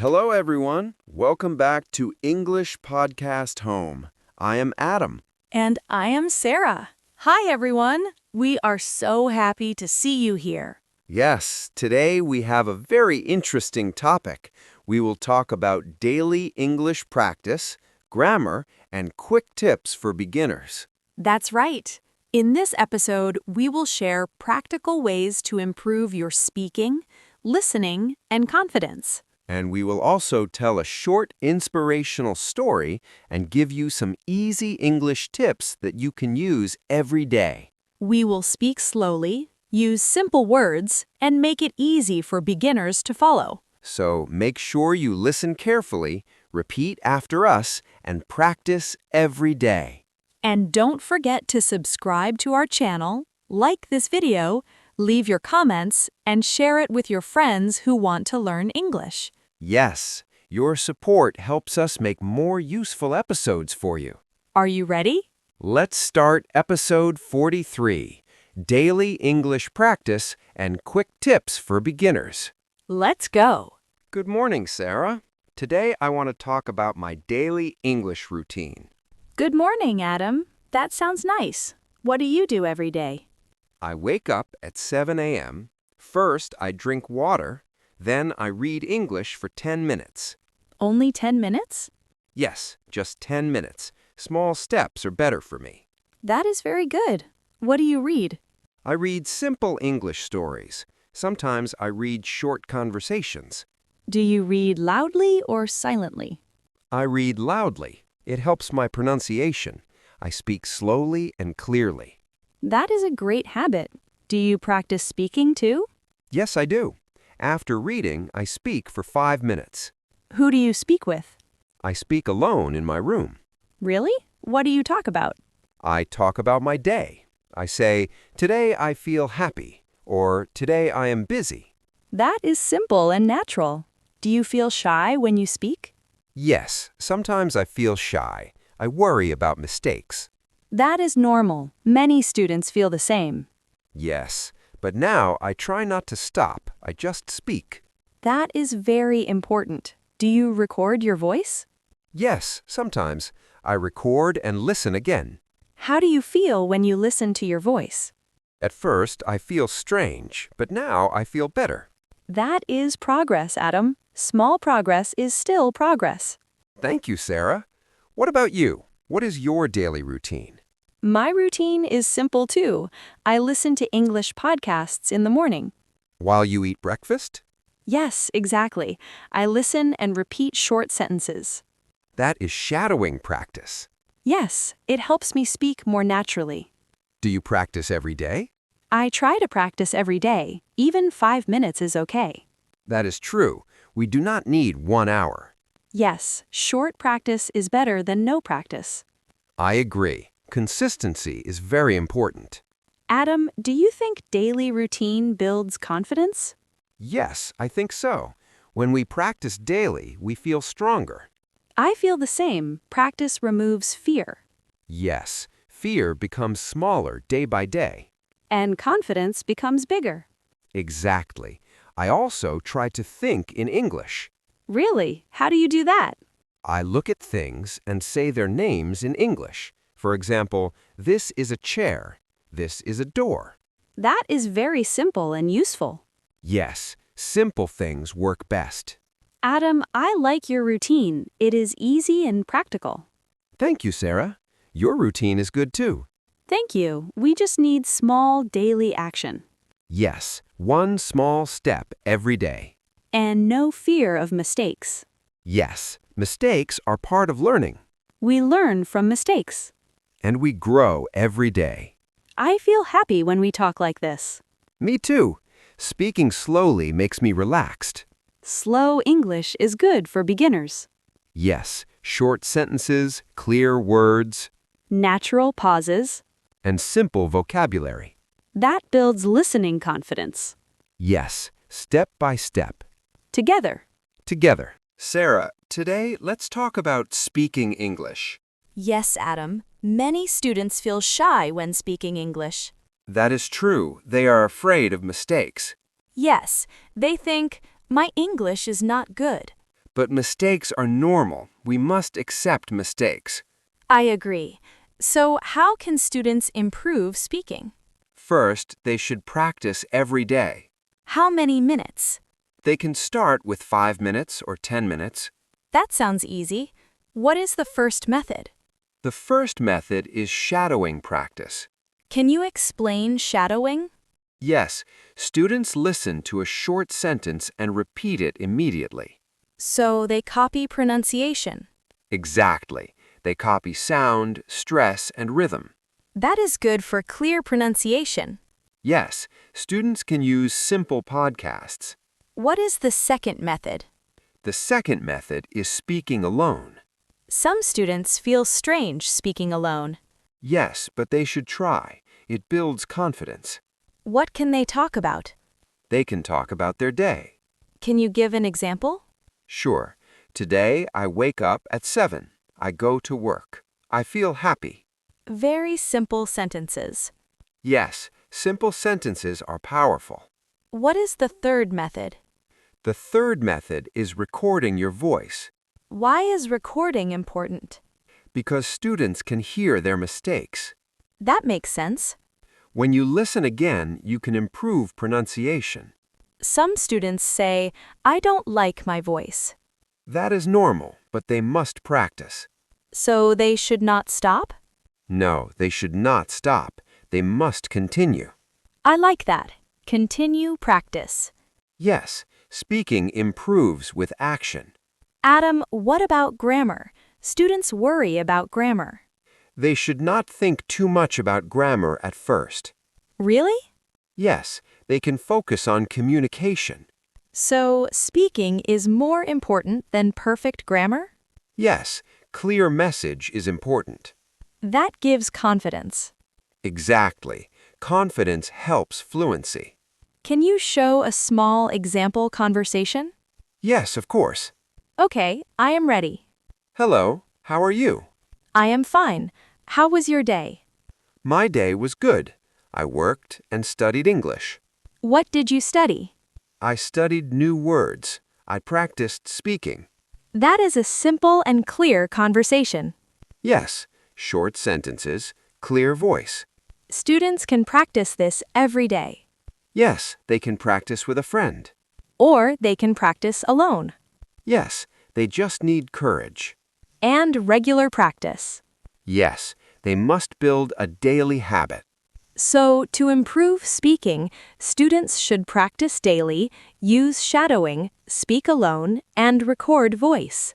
Hello, everyone. Welcome back to English Podcast Home. I am Adam. And I am Sarah. Hi, everyone. We are so happy to see you here. Yes, today we have a very interesting topic. We will talk about daily English practice, grammar, and quick tips for beginners. That's right. In this episode, we will share practical ways to improve your speaking, listening, and confidence. And we will also tell a short inspirational story and give you some easy English tips that you can use every day. We will speak slowly, use simple words, and make it easy for beginners to follow. So make sure you listen carefully, repeat after us, and practice every day. And don't forget to subscribe to our channel, like this video, leave your comments, and share it with your friends who want to learn English. Yes, your support helps us make more useful episodes for you. Are you ready? Let's start episode 43, Daily English Practice and Quick Tips for Beginners. Let's go. Good morning, Sarah. Today I want to talk about my daily English routine. Good morning, Adam. That sounds nice. What do you do every day? I wake up at 7 a.m. First, I drink water. Then I read English for 10 minutes. Only 10 minutes? Yes, just 10 minutes. Small steps are better for me. That is very good. What do you read? I read simple English stories. Sometimes I read short conversations. Do you read loudly or silently? I read loudly. It helps my pronunciation. I speak slowly and clearly. That is a great habit. Do you practice speaking too? Yes, I do. After reading, I speak for 5 minutes. Who do you speak with? I speak alone in my room. Really? What do you talk about? I talk about my day. I say, today I feel happy, or today I am busy. That is simple and natural. Do you feel shy when you speak? Yes, sometimes I feel shy. I worry about mistakes. That is normal. Many students feel the same. Yes, but now I try not to stop. I just speak. That is very important. Do you record your voice? Yes, sometimes. I record and listen again. How do you feel when you listen to your voice? At first, I feel strange, but now I feel better. That is progress, Adam. Small progress is still progress. Thank you, Sarah. What about you? What is your daily routine? My routine is simple too. I listen to English podcasts in the morning. While you eat breakfast? Yes, exactly. I listen and repeat short sentences. That is shadowing practice. Yes, it helps me speak more naturally. Do you practice every day? I try to practice every day. Even 5 minutes is okay. That is true. We do not need 1 hour. Yes, short practice is better than no practice. I agree. Consistency is very important. Adam, do you think daily routine builds confidence? Yes, I think so. When we practice daily, we feel stronger. I feel the same. Practice removes fear. Yes, fear becomes smaller day by day. And confidence becomes bigger. Exactly. I also try to think in English. Really? How do you do that? I look at things and say their names in English. For example, this is a chair. This is a door. That is very simple and useful. Yes, simple things work best. Adam, I like your routine. It is easy and practical. Thank you, Sarah. Your routine is good too. Thank you. We just need small daily action. Yes, one small step every day. And no fear of mistakes. Yes, mistakes are part of learning. We learn from mistakes. And we grow every day. I feel happy when we talk like this. Me too. Speaking slowly makes me relaxed. Slow English is good for beginners. Yes, short sentences, clear words, Natural pauses. and simple vocabulary. That builds listening confidence. Yes, step by step. Together. Together. Sarah, today let's talk about speaking English. Yes, Adam. Many students feel shy when speaking English. That is true. They are afraid of mistakes. Yes, they think, my English is not good. But mistakes are normal. We must accept mistakes. I agree. So, how can students improve speaking? First, they should practice every day. How many minutes? They can start with 5 minutes or 10 minutes. That sounds easy. What is the first method? The first method is shadowing practice. Can you explain shadowing? Yes, students listen to a short sentence and repeat it immediately. So they copy pronunciation. Exactly. They copy sound, stress, and rhythm. That is good for clear pronunciation. Yes, students can use simple podcasts. What is the second method? The second method is speaking alone. Some students feel strange speaking alone. Yes, but they should try. It builds confidence. What can they talk about? They can talk about their day. Can you give an example? Sure. Today, I wake up at 7. I go to work. I feel happy. Very simple sentences. Yes, simple sentences are powerful. What is the third method? The third method is recording your voice, Why is recording important? because students can hear their mistakes. That makes sense. When you listen again, you can improve pronunciation. Some students say, I don't like my voice. That is normal, but they must practice. So they should not stop? No, they should not stop. They must continue. I like that. Continue practice. Yes, speaking improves with action. Adam, what about grammar? Students worry about grammar. They should not think too much about grammar at first. Really? Yes, they can focus on communication. So speaking is more important than perfect grammar? Yes, clear message is important. That gives confidence. Exactly. Confidence helps fluency. Can you show a small example conversation? Yes, of course. Okay, I am ready. Hello, how are you? I am fine. How was your day? My day was good. I worked and studied English. What did you study? I studied new words. I practiced speaking. That is a simple and clear conversation. Yes, short sentences, clear voice. Students can practice this every day. Yes, they can practice with a friend. Or they can practice alone. Yes, they just need courage. And regular practice. Yes, they must build a daily habit. So, to improve speaking, students should practice daily, use shadowing, speak alone, and record voice.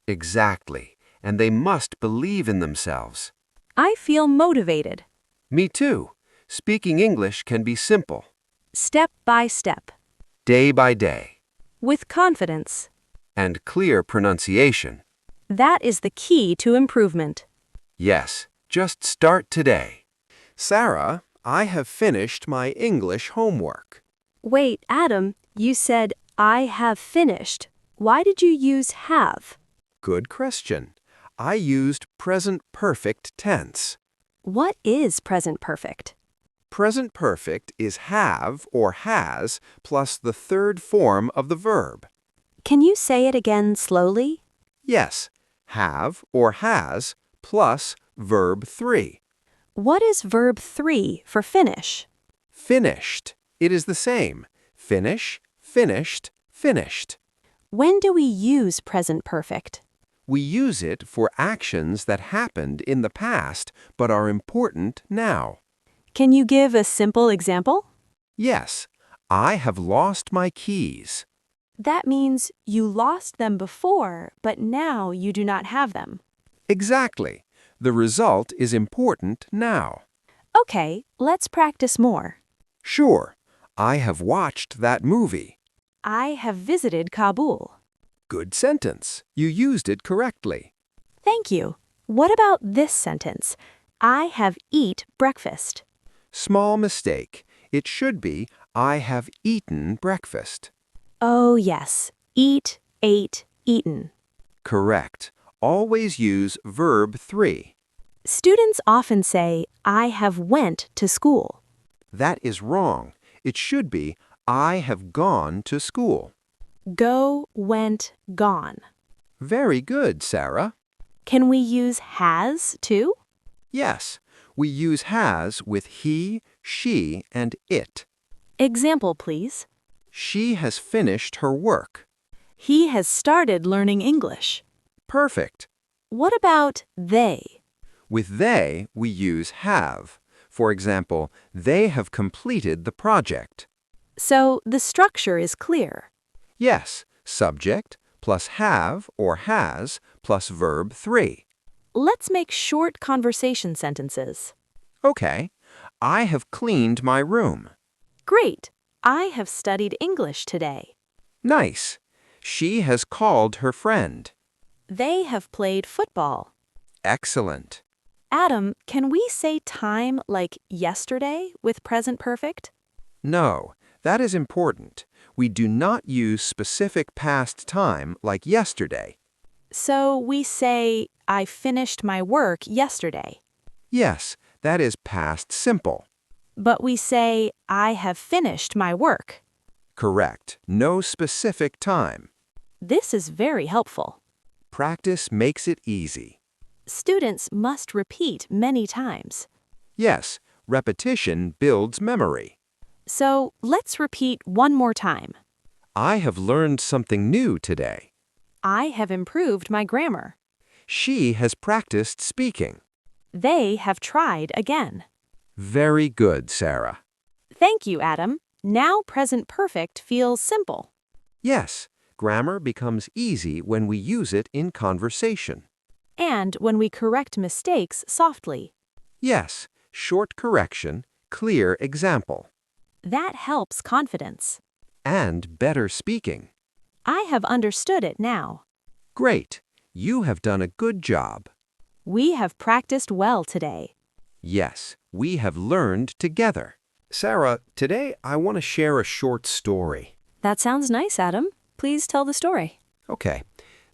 Exactly, and they must believe in themselves. I feel motivated. Me too. Speaking English can be simple. Step by step. Day by day. With confidence. And clear pronunciation. That is the key to improvement. Yes, just start today. Sarah, I have finished my English homework. Wait, Adam, you said, I have finished. Why did you use have? Good question. I used present perfect tense. What is present perfect? Present perfect is have or has plus the third form of the verb. Can you say it again slowly? Yes, have or has plus verb 3. What is verb 3 for finish? Finished. It is the same. Finish, finished, finished. When do we use present perfect? We use it for actions that happened in the past but are important now. Can you give a simple example? Yes, I have lost my keys. That means you lost them before, but now you do not have them. Exactly. The result is important now. Okay, let's practice more. Sure, I have watched that movie. I have visited Kabul. Good sentence. You used it correctly. Thank you. What about this sentence? I have eat breakfast. Small mistake. It should be, I have eaten breakfast. Oh, yes. Eat, ate, eaten. Correct. Always use verb 3. Students often say, I have went to school. That is wrong. It should be, I have gone to school. Go, went, gone. Very good, Sarah. Can we use has too? Yes, we use has with he, she, and it. Example, please. She has finished her work. He has started learning English. Perfect. What about they? With they, we use have. For example, they have completed the project. So the structure is clear. Yes, subject plus have or has plus verb 3. Let's make short conversation sentences. Okay, I have cleaned my room. Great. I have studied English today. Nice. She has called her friend. They have played football. Excellent. Adam, can we say time like yesterday with present perfect? No, that is important. We do not use specific past time like yesterday. So we say, I finished my work yesterday. Yes, that is past simple. But we say, I have finished my work. Correct. No specific time. This is very helpful. Practice makes it easy. Students must repeat many times. Yes, repetition builds memory. So let's repeat one more time. I have learned something new today. I have improved my grammar. She has practiced speaking. They have tried again. Very good, Sarah. Thank you, Adam. Now present perfect feels simple. Yes, grammar becomes easy when we use it in conversation. And when we correct mistakes softly. Yes, short correction, clear example. That helps confidence. And better speaking. I have understood it now. Great. You have done a good job. We have practiced well today. Yes, we have learned together. Sarah, today I want to share a short story. That sounds nice, Adam. Please tell the story. Okay.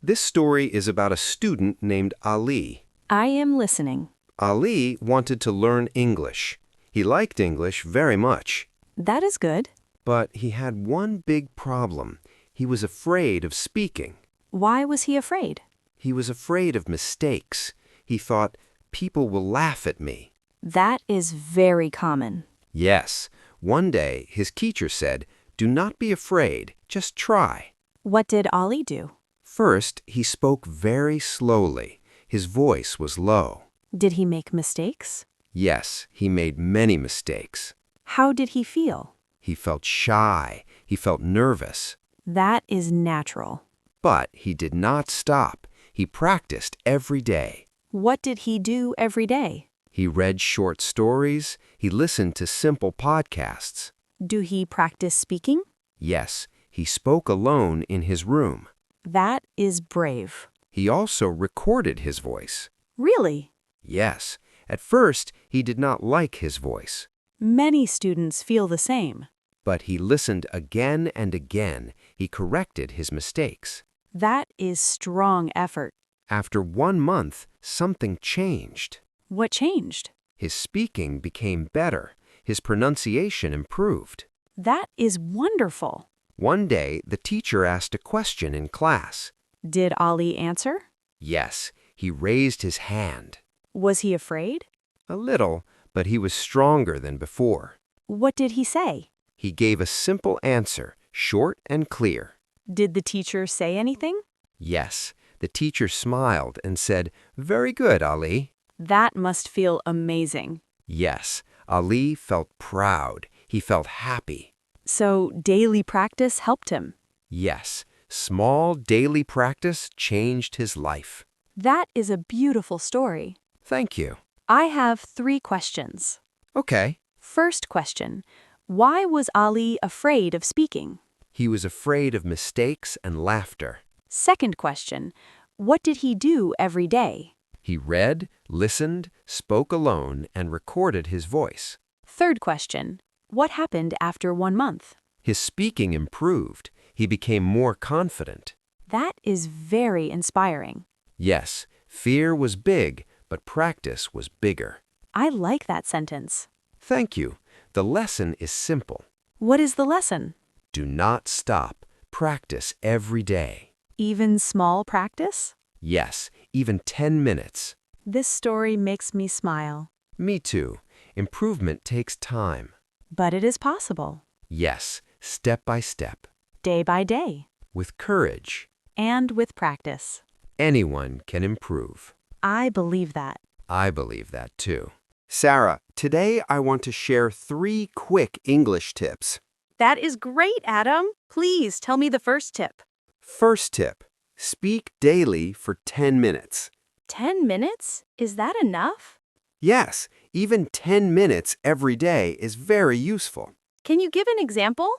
This story is about a student named Ali. I am listening. Ali wanted to learn English. He liked English very much. That is good. But he had one big problem. He was afraid of speaking. Why was he afraid? He was afraid of mistakes. He thought, people will laugh at me. That is very common. Yes. One day, his teacher said, do not be afraid, just try. What did Ali do? First, he spoke very slowly. His voice was low. Did he make mistakes? Yes, he made many mistakes. How did he feel? He felt shy. He felt nervous. That is natural. But he did not stop. He practiced every day. What did he do every day? He read short stories. He listened to simple podcasts. Do he practice speaking? Yes, he spoke alone in his room. That is brave. He also recorded his voice. Really? Yes, at first he did not like his voice. Many students feel the same. But he listened again and again. He corrected his mistakes. That is strong effort. After 1 month, something changed. What changed? His speaking became better. His pronunciation improved. That is wonderful. One day, the teacher asked a question in class. Did Ali answer? Yes, he raised his hand. Was he afraid? A little, but he was stronger than before. What did he say? He gave a simple answer, short and clear. Did the teacher say anything? Yes, the teacher smiled and said, "Very good, Ali." That must feel amazing. Yes, Ali felt proud. He felt happy. So daily practice helped him. Yes, small daily practice changed his life. That is a beautiful story. Thank you. I have 3 questions. Okay. First question, why was Ali afraid of speaking? He was afraid of mistakes and laughter. Second question, what did he do every day? He read, listened, spoke alone, and recorded his voice. Third question, what happened after 1 month? His speaking improved. He became more confident. That is very inspiring. Yes, fear was big, but practice was bigger. I like that sentence. Thank you. The lesson is simple. What is the lesson? Do not stop. practice every day. Even small practice? Yes, even 10 minutes. This story makes me smile. Me too. Improvement takes time. But it is possible. Yes, step by step. Day by day. With courage. And with practice. Anyone can improve. I believe that. I believe that too. Sarah, today I want to share 3 quick English tips. That is great, Adam. Please tell me the first tip. First tip, speak daily for 10 minutes. 10 minutes? Is that enough? Yes, even 10 minutes every day is very useful. Can you give an example?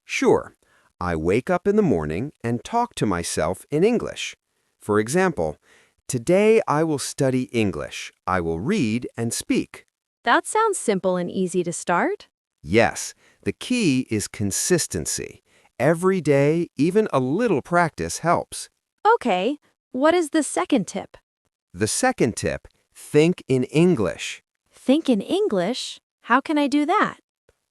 Sure, I wake up in the morning and talk to myself in English. For example, today I will study English. I will read and speak. That sounds simple and easy to start. Yes, the key is consistency. Every day, even a little practice helps. Okay, what is the second tip? The second tip, think in English. Think in English? How can I do that?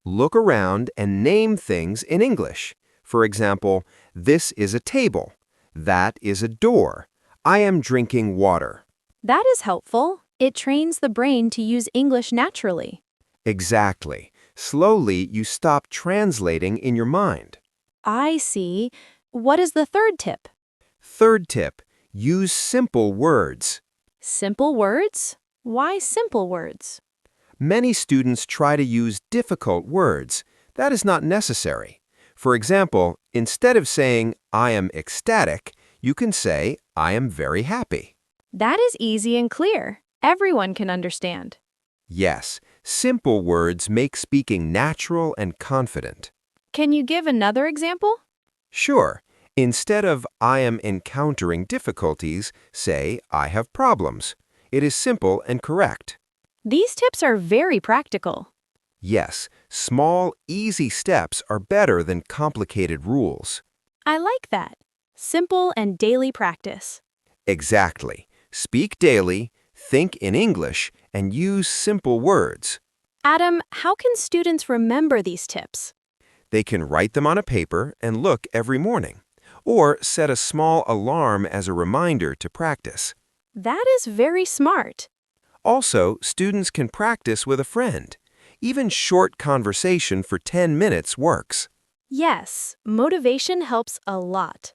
Look around and name things in English. For example, this is a table. That is a door. I am drinking water. That is helpful. It trains the brain to use English naturally. Exactly. Slowly, you stop translating in your mind. I see. What is the third tip? Third tip, use simple words. Simple words? Why simple words? Many students try to use difficult words. That is not necessary. For example, instead of saying, I am ecstatic, you can say, I am very happy. That is easy and clear. Everyone can understand. Yes, simple words make speaking natural and confident. Can you give another example? Sure. Instead of I am encountering difficulties, say I have problems. It is simple and correct. These tips are very practical. Yes, small, easy steps are better than complicated rules. I like that. Simple and daily practice. Exactly. Speak daily, think in English, and use simple words. Adam, how can students remember these tips? They can write them on a paper and look every morning, or set a small alarm as a reminder to practice. That is very smart. Also, students can practice with a friend. Even short conversation for 10 minutes works. Yes, motivation helps a lot.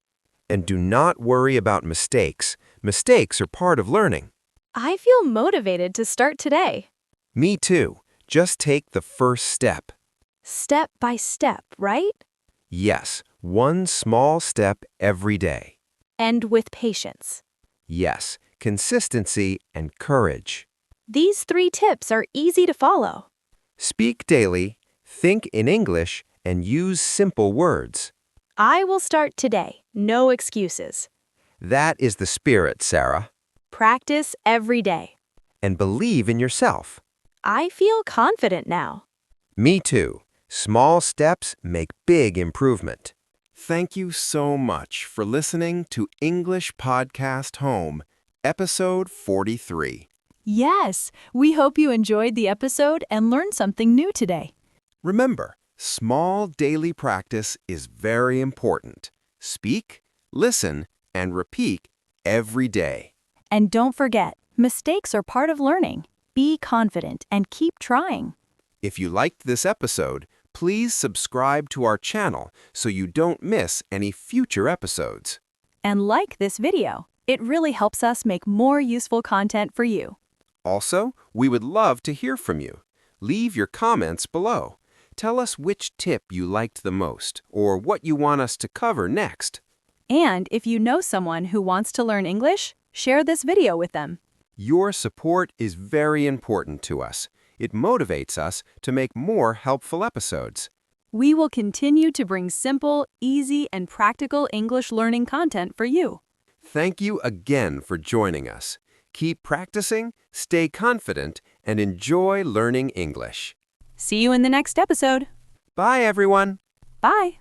And do not worry about mistakes. Mistakes are part of learning. I feel motivated to start today. Me too. Just take the first step. Step by step, right? Yes, one small step every day. And with patience. Yes, consistency and courage. These 3 tips are easy to follow. Speak daily, think in English, and use simple words. I will start today. No excuses. That is the spirit, Sarah. Practice every day. And believe in yourself. I feel confident now. Me too. Small steps make big improvement. Thank you so much for listening to English Podcast Home, Episode 43. Yes, we hope you enjoyed the episode and learned something new today. Remember, small daily practice is very important. Speak, listen, and repeat every day. And don't forget, mistakes are part of learning. Be confident and keep trying. If you liked this episode, please subscribe to our channel so you don't miss any future episodes. And like this video. It really helps us make more useful content for you. Also, we would love to hear from you. Leave your comments below. Tell us which tip you liked the most or what you want us to cover next. And if you know someone who wants to learn English, share this video with them. Your support is very important to us. It motivates us to make more helpful episodes. We will continue to bring simple, easy, and practical English learning content for you. Thank you again for joining us. Keep practicing, stay confident, and enjoy learning English. See you in the next episode. Bye, everyone. Bye.